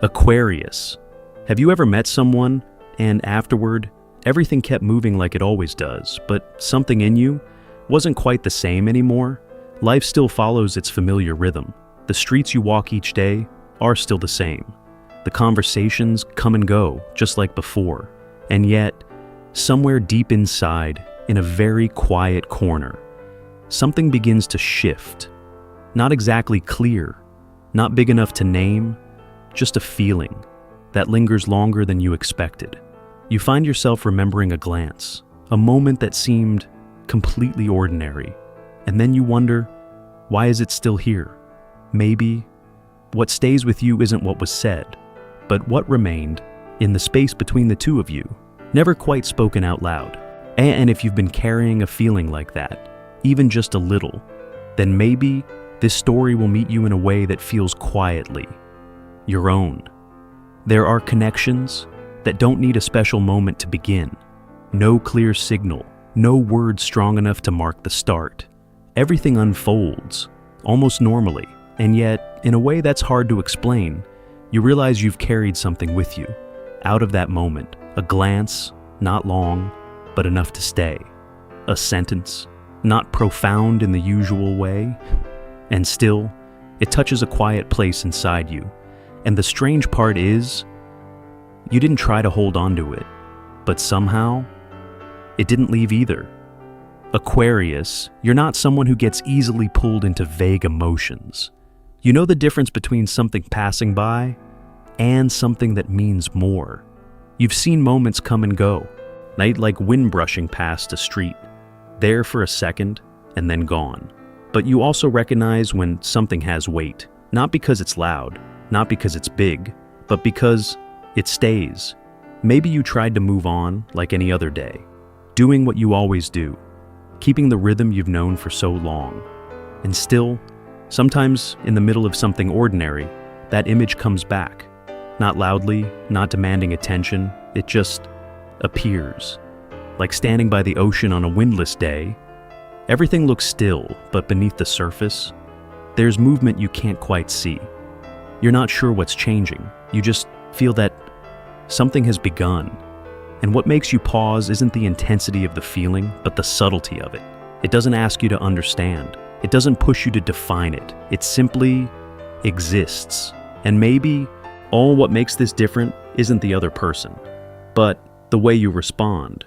Aquarius. Have you ever met someone and afterward, everything kept moving like it always does, but something in you wasn't quite the same anymore? Life still follows its familiar rhythm. The streets you walk each day are still the same. The conversations come and go, just like before. And yet, somewhere deep inside, in a very quiet corner, something begins to shift. Not exactly clear, not big enough to name, just a feeling that lingers longer than you expected. You find yourself remembering a glance, a moment that seemed completely ordinary, and then you wonder, why is it still here? Maybe what stays with you isn't what was said, but what remained in the space between the two of you, never quite spoken out loud. And if you've been carrying a feeling like that, even just a little, then maybe this story will meet you in a way that feels quietly your own. There are connections that don't need a special moment to begin. No clear signal, no word strong enough to mark the start. Everything unfolds, almost normally, and yet, in a way that's hard to explain, you realize you've carried something with you. Out of that moment, a glance, not long, but enough to stay. A sentence, not profound in the usual way, and still, it touches a quiet place inside you. And the strange part is, you didn't try to hold on to it, but somehow, it didn't leave either. Aquarius, you're not someone who gets easily pulled into vague emotions. You know the difference between something passing by and something that means more. You've seen moments come and go, like wind brushing past a street, there for a second and then gone. But you also recognize when something has weight, not because it's loud, not because it's big, but because it stays. Maybe you tried to move on like any other day, doing what you always do, keeping the rhythm you've known for so long. And still, sometimes in the middle of something ordinary, that image comes back. Not loudly, not demanding attention, it just appears. Like standing by the ocean on a windless day, everything looks still, but beneath the surface, there's movement you can't quite see. You're not sure what's changing, you just feel that something has begun. And what makes you pause isn't the intensity of the feeling, but the subtlety of it. It doesn't ask you to understand. It doesn't push you to define it. It simply exists. And maybe all what makes this different isn't the other person, but the way you respond.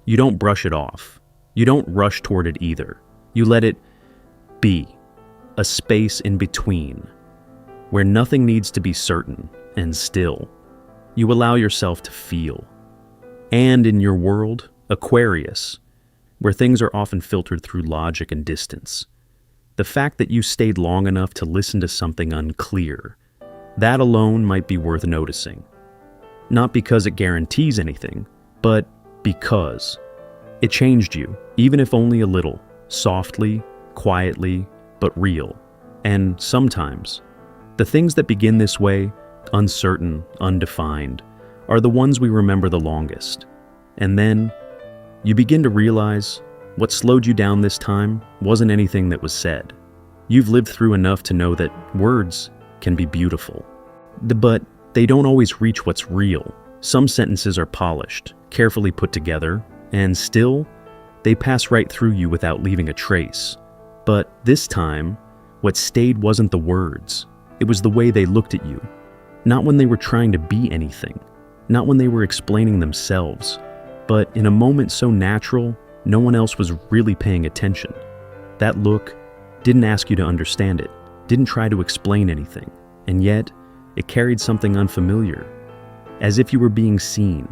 You don't brush it off. You don't rush toward it either. You let it be, a space in between, where nothing needs to be certain and still. You allow yourself to feel. And in your world, Aquarius, where things are often filtered through logic and distance, the fact that you stayed long enough to listen to something unclear, that alone might be worth noticing. Not because it guarantees anything, but because it changed you, even if only a little, softly, quietly, but real. And sometimes, the things that begin this way, uncertain, undefined, are the ones we remember the longest. And then, you begin to realize what slowed you down this time wasn't anything that was said. You've lived through enough to know that words can be beautiful, but they don't always reach what's real. Some sentences are polished, carefully put together, and still, they pass right through you without leaving a trace. But this time, what stayed wasn't the words. It was the way they looked at you. Not when they were trying to be anything, not when they were explaining themselves, but in a moment so natural, no one else was really paying attention. That look didn't ask you to understand it, didn't try to explain anything, and yet it carried something unfamiliar, as if you were being seen,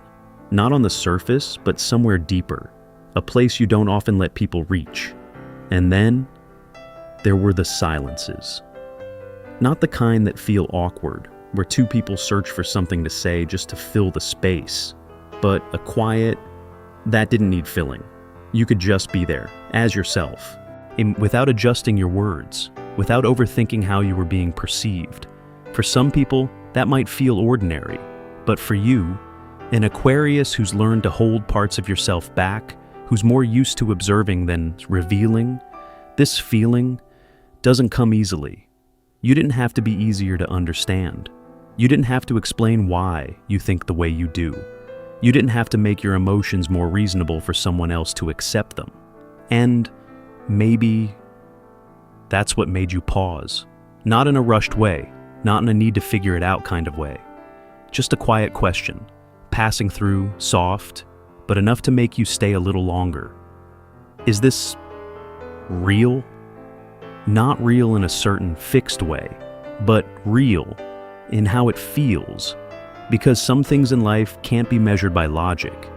not on the surface, but somewhere deeper, a place you don't often let people reach. And then, there were the silences. Not the kind that feel awkward, where two people search for something to say just to fill the space, but a quiet that didn't need filling. You could just be there, as yourself, without adjusting your words, without overthinking how you were being perceived. For some people, that might feel ordinary, but for you, an Aquarius who's learned to hold parts of yourself back, who's more used to observing than revealing, this feeling doesn't come easily. You didn't have to be easier to understand. You didn't have to explain why you think the way you do. You didn't have to make your emotions more reasonable for someone else to accept them. And maybe that's what made you pause. Not in a rushed way, not in a need to figure it out kind of way. Just a quiet question, passing through, soft, but enough to make you stay a little longer. Is this real? Not real in a certain fixed way, but real in how it feels. Because some things in life can't be measured by logic.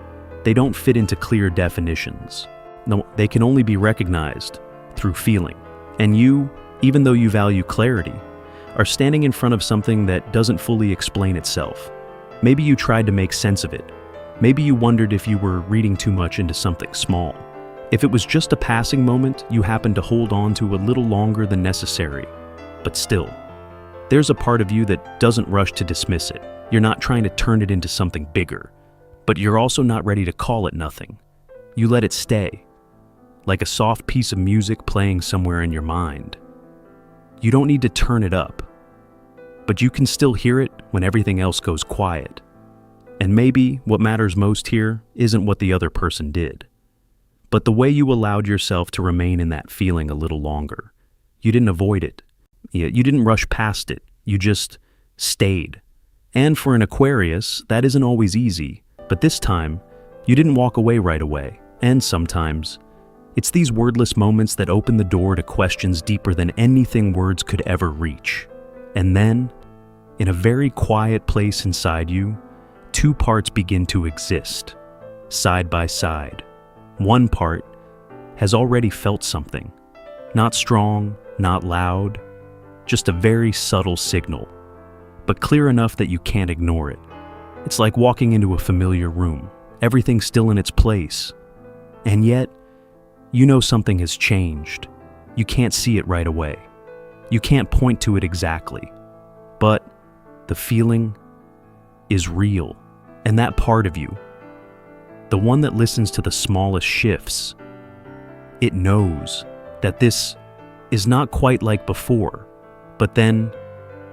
They don't fit into clear definitions. No, they can only be recognized through feeling. And you, even though you value clarity, are standing in front of something that doesn't fully explain itself. Maybe you tried to make sense of it. Maybe you wondered if you were reading too much into something small. If it was just a passing moment you happened to hold on to a little longer than necessary. But still, there's a part of you that doesn't rush to dismiss it. You're not trying to turn it into something bigger, but you're also not ready to call it nothing. You let it stay, like a soft piece of music playing somewhere in your mind. You don't need to turn it up, but you can still hear it when everything else goes quiet. And maybe what matters most here isn't what the other person did, but the way you allowed yourself to remain in that feeling a little longer. You didn't avoid it. You didn't rush past it. You just stayed. And for an Aquarius, that isn't always easy, but this time, you didn't walk away right away. And sometimes, it's these wordless moments that open the door to questions deeper than anything words could ever reach. And then, in a very quiet place inside you, two parts begin to exist, side by side. One part has already felt something, not strong, not loud, just a very subtle signal, but clear enough that you can't ignore it. It's like walking into a familiar room, everything's still in its place, and yet, you know something has changed. You can't see it right away. You can't point to it exactly, but the feeling is real. And that part of you, the one that listens to the smallest shifts, it knows that this is not quite like before. But then,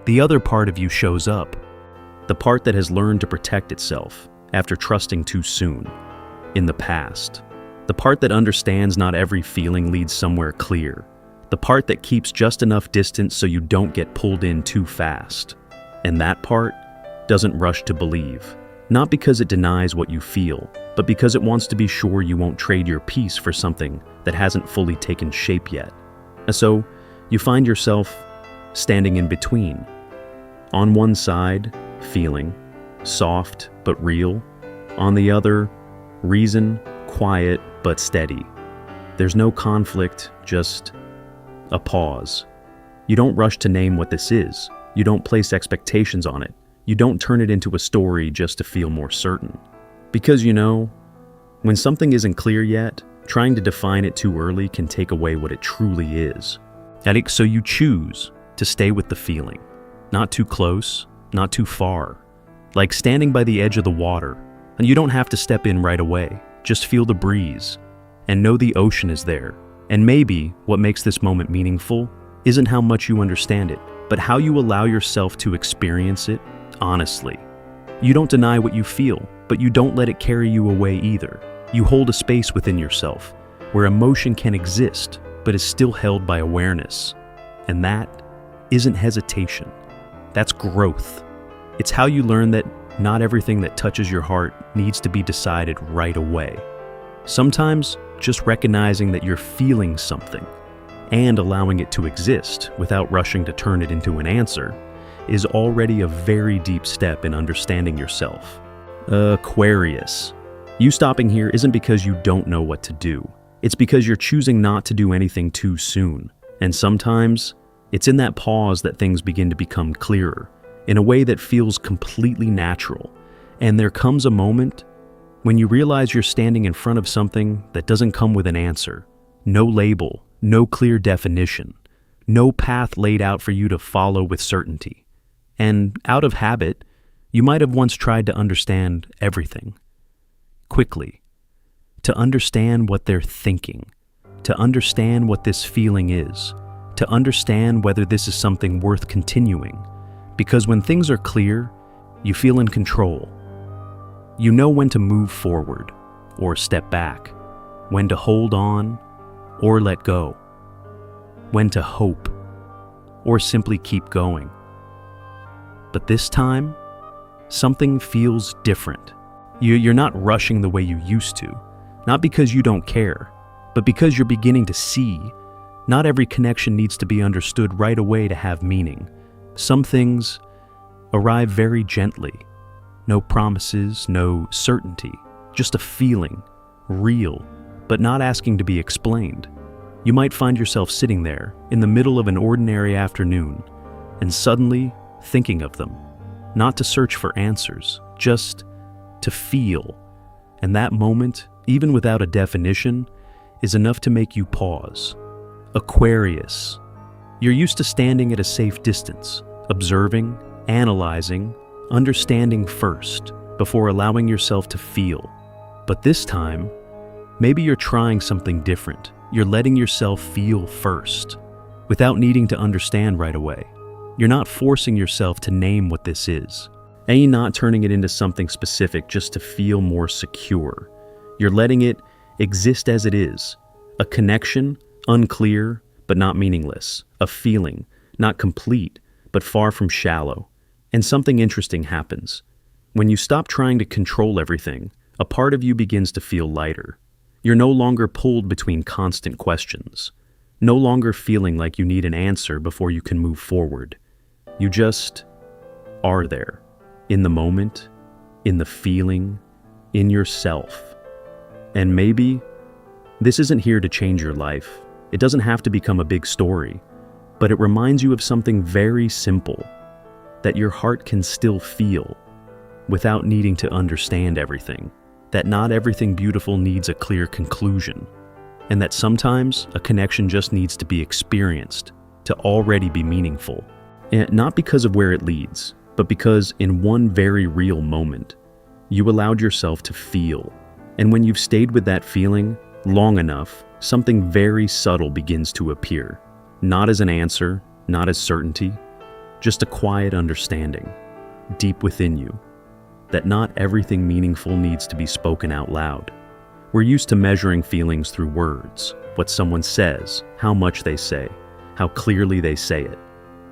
the other part of you shows up, the part that has learned to protect itself after trusting too soon, in the past. The part that understands not every feeling leads somewhere clear. The part that keeps just enough distance so you don't get pulled in too fast. And that part doesn't rush to believe. Not because it denies what you feel, but because it wants to be sure you won't trade your peace for something that hasn't fully taken shape yet. And so, you find yourself standing in between. On one side, feeling, soft but real. On the other, reason, quiet but steady. There's no conflict, just a pause. You don't rush to name what this is. You don't place expectations on it. You don't turn it into a story just to feel more certain. Because when something isn't clear yet, trying to define it too early can take away what it truly is. So you choose to stay with the feeling. Not too close, not too far. Like standing by the edge of the water, and you don't have to step in right away. Just feel the breeze, and know the ocean is there. And maybe what makes this moment meaningful isn't how much you understand it, but how you allow yourself to experience it honestly. You don't deny what you feel, but you don't let it carry you away either. You hold a space within yourself where emotion can exist, but is still held by awareness. And that isn't hesitation. That's growth. It's how you learn that not everything that touches your heart needs to be decided right away. Sometimes just recognizing that you're feeling something and allowing it to exist without rushing to turn it into an answer is already a very deep step in understanding yourself. Aquarius. You stopping here isn't because you don't know what to do. It's because you're choosing not to do anything too soon. And sometimes, it's in that pause that things begin to become clearer, in a way that feels completely natural. And there comes a moment when you realize you're standing in front of something that doesn't come with an answer. No label, no clear definition, no path laid out for you to follow with certainty. And out of habit, you might have once tried to understand everything. Quickly. To understand what they're thinking. To understand what this feeling is. To understand whether this is something worth continuing. Because when things are clear, you feel in control. You know when to move forward or step back, when to hold on or let go, when to hope or simply keep going. But this time, something feels different. You're not rushing the way you used to, not because you don't care, but because you're beginning to see. Not every connection needs to be understood right away to have meaning. Some things arrive very gently. No promises, no certainty, just a feeling, real, but not asking to be explained. You might find yourself sitting there in the middle of an ordinary afternoon and suddenly thinking of them, not to search for answers, just to feel. And that moment, even without a definition, is enough to make you pause. Aquarius. You're used to standing at a safe distance, observing, analyzing, understanding first, before allowing yourself to feel. But this time, maybe you're trying something different. You're letting yourself feel first, without needing to understand right away. You're not forcing yourself to name what this is, and you're not turning it into something specific just to feel more secure. You're letting it exist as it is, a connection, unclear but not meaningless, a feeling, not complete but far from shallow. And something interesting happens. When you stop trying to control everything, a part of you begins to feel lighter. You're no longer pulled between constant questions, no longer feeling like you need an answer before you can move forward. You just are there, in the moment, in the feeling, in yourself. And maybe this isn't here to change your life. It doesn't have to become a big story, but it reminds you of something very simple, that your heart can still feel without needing to understand everything, that not everything beautiful needs a clear conclusion, and that sometimes a connection just needs to be experienced to already be meaningful. And not because of where it leads, but because in one very real moment, you allowed yourself to feel. And when you've stayed with that feeling long enough, something very subtle begins to appear. Not as an answer, not as certainty, just a quiet understanding, deep within you, that not everything meaningful needs to be spoken out loud. We're used to measuring feelings through words, what someone says, how much they say, how clearly they say it.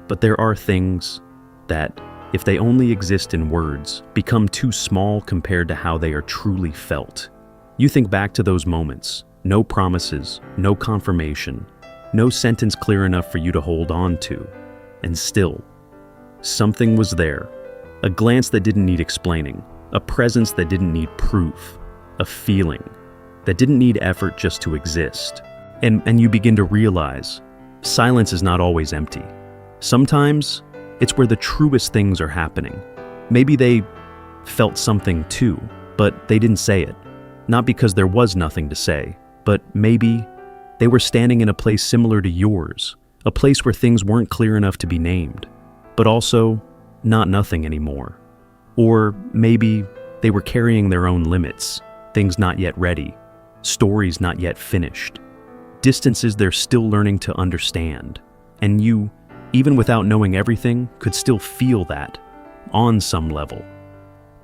But there are things that, if they only exist in words, become too small compared to how they are truly felt. You think back to those moments, no promises, no confirmation, no sentence clear enough for you to hold on to, and still, something was there. A glance that didn't need explaining, a presence that didn't need proof, a feeling that didn't need effort just to exist. And you begin to realize, silence is not always empty. Sometimes, it's where the truest things are happening. Maybe they felt something too, but they didn't say it. Not because there was nothing to say, but maybe they were standing in a place similar to yours, a place where things weren't clear enough to be named, but also not nothing anymore. Or maybe they were carrying their own limits, things not yet ready, stories not yet finished, distances they're still learning to understand. And you, even without knowing everything, could still feel that, on some level.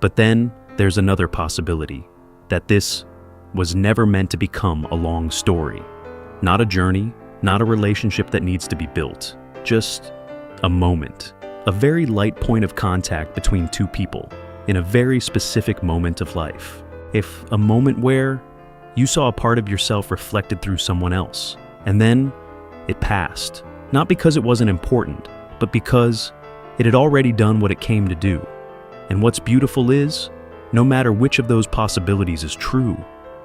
But then there's another possibility, that this was never meant to become a long story. Not a journey, not a relationship that needs to be built, just a moment. A very light point of contact between two people in a very specific moment of life. If a moment where you saw a part of yourself reflected through someone else, and then it passed. Not because it wasn't important, but because it had already done what it came to do. And what's beautiful is, no matter which of those possibilities is true,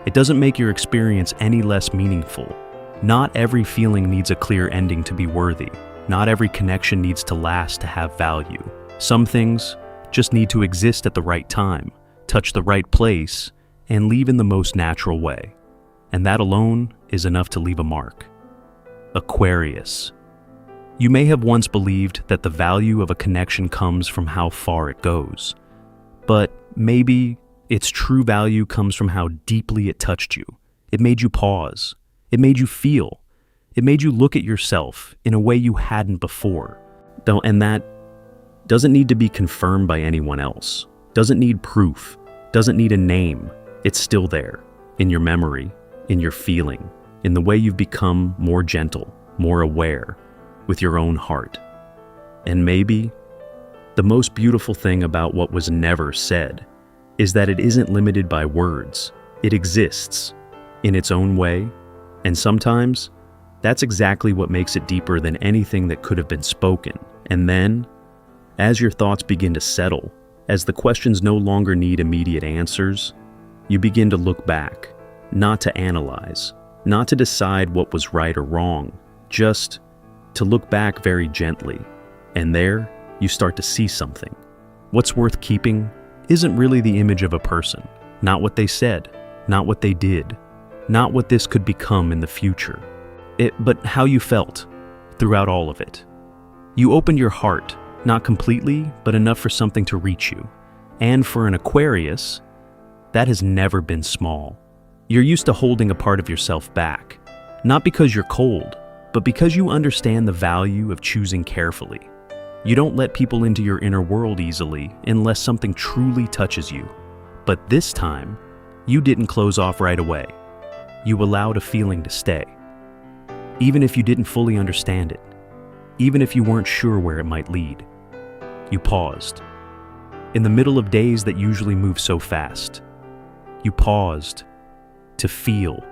it doesn't make your experience any less meaningful. Not every feeling needs a clear ending to be worthy. Not every connection needs to last to have value. Some things just need to exist at the right time, touch the right place, and leave in the most natural way. And that alone is enough to leave a mark. Aquarius. You may have once believed that the value of a connection comes from how far it goes. But maybe its true value comes from how deeply it touched you. It made you pause. It made you feel. It made you look at yourself in a way you hadn't before. And that doesn't need to be confirmed by anyone else, doesn't need proof, doesn't need a name. It's still there, in your memory, in your feeling, in the way you've become more gentle, more aware, with your own heart. And maybe the most beautiful thing about what was never said is that it isn't limited by words. It exists in its own way, and sometimes that's exactly what makes it deeper than anything that could have been spoken. And then, as your thoughts begin to settle, as the questions no longer need immediate answers, you begin to look back, not to analyze, not to decide what was right or wrong, just to look back very gently. And there, you start to see something. What's worth keeping isn't really the image of a person, not what they said, not what they did, not what this could become in the future, but how you felt throughout all of it. You opened your heart, not completely, but enough for something to reach you. And for an Aquarius, that has never been small. You're used to holding a part of yourself back, not because you're cold, but because you understand the value of choosing carefully. You don't let people into your inner world easily unless something truly touches you. But this time, you didn't close off right away. You allowed a feeling to stay. Even if you didn't fully understand it, even if you weren't sure where it might lead, you paused. In the middle of days that usually move so fast, you paused to feel.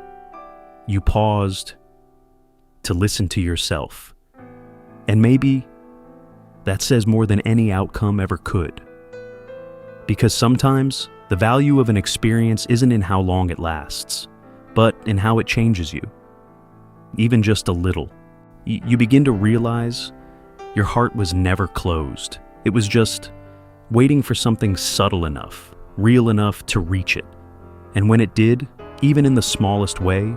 You paused to listen to yourself. And maybe that says more than any outcome ever could. Because sometimes the value of an experience isn't in how long it lasts, but in how it changes you. Even just a little. You begin to realize your heart was never closed. It was just waiting for something subtle enough, real enough to reach it. And when it did, even in the smallest way,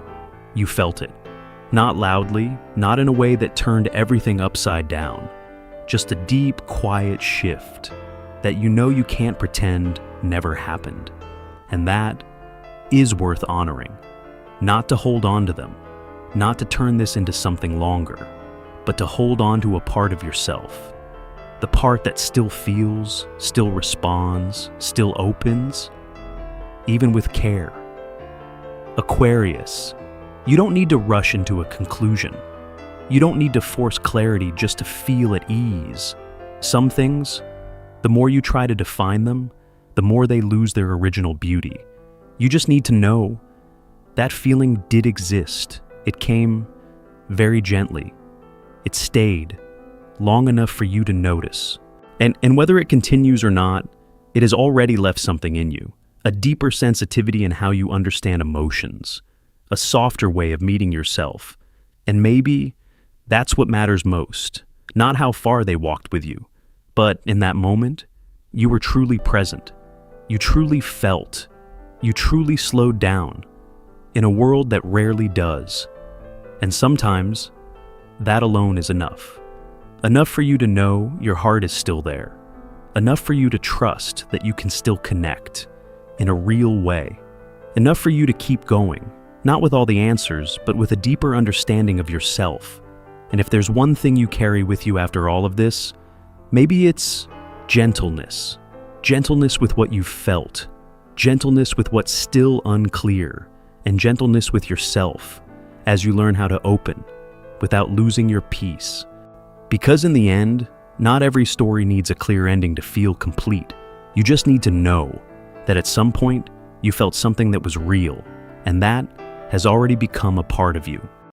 you felt it. Not loudly, not in a way that turned everything upside down. Just a deep, quiet shift that you know you can't pretend never happened. And that is worth honoring. Not to hold on to them, not to turn this into something longer, but to hold on to a part of yourself. The part that still feels, still responds, still opens, even with care. Aquarius, you don't need to rush into a conclusion. You don't need to force clarity just to feel at ease. Some things, the more you try to define them, the more they lose their original beauty. You just need to know that feeling did exist. It came very gently. It stayed long enough for you to notice. And whether it continues or not, it has already left something in you. A deeper sensitivity in how you understand emotions. A softer way of meeting yourself. And maybe that's what matters most. Not how far they walked with you, but in that moment, you were truly present. You truly felt. You truly slowed down in a world that rarely does. And sometimes, that alone is enough. Enough for you to know your heart is still there. Enough for you to trust that you can still connect in a real way. Enough for you to keep going, not with all the answers, but with a deeper understanding of yourself. And if there's one thing you carry with you after all of this, maybe it's gentleness. Gentleness with what you've felt. Gentleness with what's still unclear. And gentleness with yourself as you learn how to open without losing your peace. Because in the end, not every story needs a clear ending to feel complete. You just need to know that at some point you felt something that was real, and that has already become a part of you.